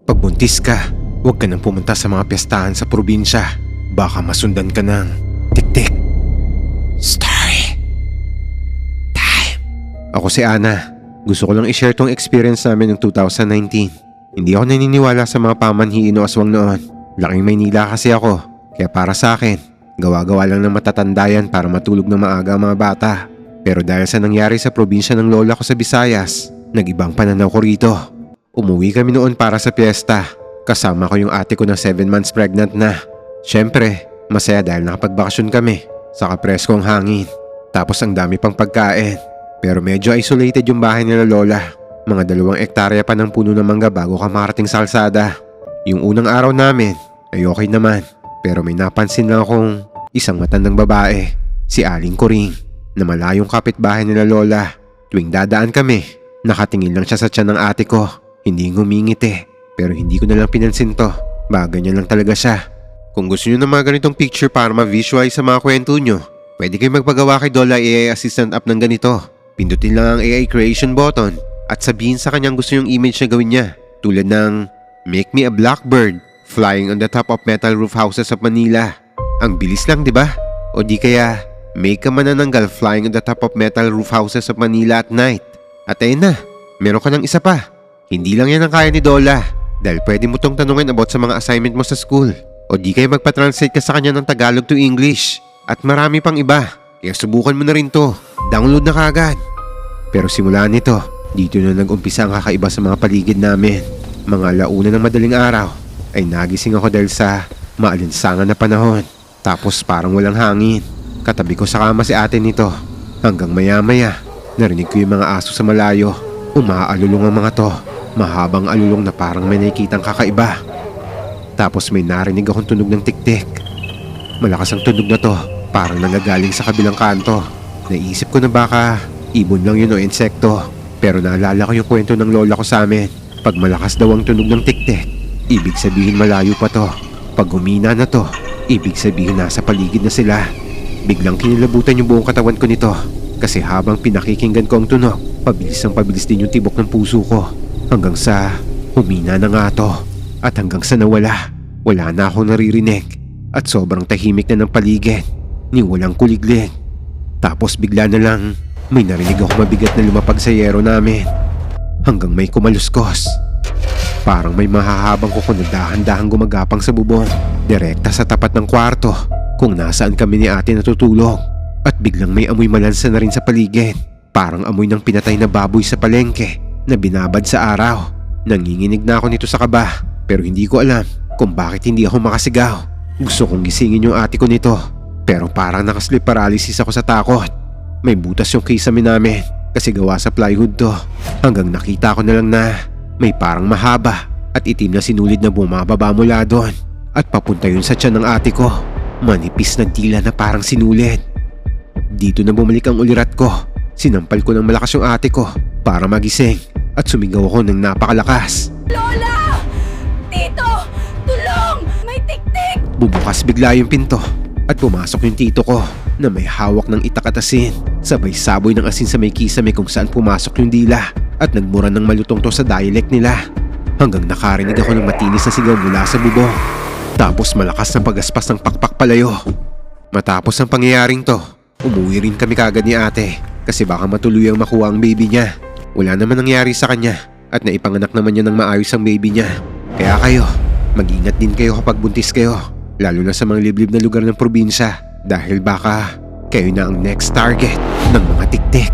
Pag buntis ka, huwag ka nang pumunta sa mga piyestahan sa probinsya. Baka masundan ka ng tik-tik. Story time. Ako si Ana. Gusto ko lang i-share tong experience namin noong 2019. Hindi ako naniniwala sa mga pamanhiin o aswang noon. Laking Maynila kasi ako. Kaya para sa akin, gawa-gawa lang ng matatanda yan para matulog ng maaga ang mga bata. Pero dahil sa nangyari sa probinsya ng lola ko sa Visayas, nag-ibang pananaw ko rito. Umuwi kami noon para sa piyesta. Kasama ko yung ate ko na 7 months pregnant na. Siyempre, masaya dahil nakapagbakasyon kami. Saka presko ang hangin. Tapos ang dami pang pagkain. Pero medyo isolated yung bahay nila lola. Mga 2 hektarya pa ng puno ng mangga bago ka makarating sa kalsada. Yung unang araw namin ay okay naman. Pero may napansin lang akong isang matandang babae, si Aling Kuring, na malayong kapitbahay nila lola. Tuwing dadaan kami, nakatingin lang siya sa tiyan ng ate ko. Hindi ngumingiti, pero hindi ko na lang pinansin to. Ganyan lang talaga siya. Kung gusto nyo ng mga ganitong picture para ma-visualize sa mga kwento nyo, pwede kayo magpagawa kay Lola AI Assistant app ng ganito. Pindutin lang ang AI creation button at sabihin sa kanyang gusto yung image na gawin niya. Tulad ng, make me a blackbird flying on the top of metal roof houses of Manila. Ang bilis lang, di ba? O di kaya, make a manananggal flying on the top of metal roof houses of Manila at night. At ayun na, meron ka ng isa pa. Hindi lang yan ang kaya ni Lola. Dahil pwede mo tong tanungin about sa mga assignment mo sa school. O di kaya magpa-translate ka sa kanya ng Tagalog to English. At marami pang iba. Kaya subukan mo na rin to. Download na kaagad. Pero simula nito, dito na nag-umpisa ang kakaiba sa mga paligid namin. Mga 1:00 ng madaling araw ay nagising ako dahil sa maalinsangan na panahon. Tapos parang walang hangin. Katabi ko sa kama si ate nito. Hanggang maya-maya, narinig ko yung mga aso sa malayo. Umaalulong ang mga to. Mahabang alulong na parang may nakikitang kakaiba. Tapos may narinig akong tunog ng tik-tik. Malakas ang tunog na to, parang nanggagaling sa kabilang kanto. Naisip ko na baka ibon lang yun o insekto. Pero naalala ko yung kwento ng lola ko sa amin. Pag malakas daw ang tunog ng tik-tik, ibig sabihin malayo pa to. Pag humina na to, ibig sabihin nasa paligid na sila. Biglang kinilabutan yung buong katawan ko nito. Kasi habang pinakikinggan ko ang tunog, pabilis din yung tibok ng puso ko. Hanggang sa humina na nga to. At hanggang sa nawala, wala na akong naririnig. At sobrang tahimik na ng paligid, ni walang kuliglig. Tapos bigla na lang, may narinig ako mabigat na lumapag sa yero namin. Hanggang may kumaluskos. Parang may mahahabang kuko na dahan-dahang gumagapang sa bubong. Direkta sa tapat ng kwarto, kung nasaan kami ni ate natutulog. At biglang may amoy malansa na rin sa paligid. Parang amoy ng pinatay na baboy sa palengke na binabad sa araw. Nanginginig na ako nito sa kaba, pero hindi ko alam kung bakit hindi ako makasigaw. Gusto kong gisingin yung ate ko nito, pero parang nakasleep paralysis ako sa takot. May butas yung kisame namin kasi gawa sa plywood to. Hanggang nakita ko na lang na may parang mahaba at itim na sinulid na bumababa mula doon at papunta yun sa tiyan ng ate ko. Manipis na dila na parang sinulid. Dito na bumalik ang ulirat ko. Sinampal ko ng malakas yung ate ko para magising at sumigaw ako ng napakalakas. Lola! Tito! Tulong! May tik-tik! Bubukas bigla yung pinto at pumasok yung tito ko na may hawak ng itak at asin. Sabay saboy ng asin sa may kisame kung saan pumasok yung dila at nagmura ng malutong to sa dialect nila. Hanggang nakarinig ako ng matinis na sigaw mula sa bubong. Tapos malakas na pagaspas ng pakpak palayo. Matapos ang pangyayaring to, umuwi rin kami kagad ni ate kasi baka matuluyang makuha ang baby niya. Wala naman nangyari sa kanya at naipanganak naman niya ng maayos ang baby niya. Kaya kayo, mag-ingat din kayo kapag buntis kayo. Lalo na sa mga liblib na lugar ng probinsya dahil baka kayo na ang next target ng mga tik-tik.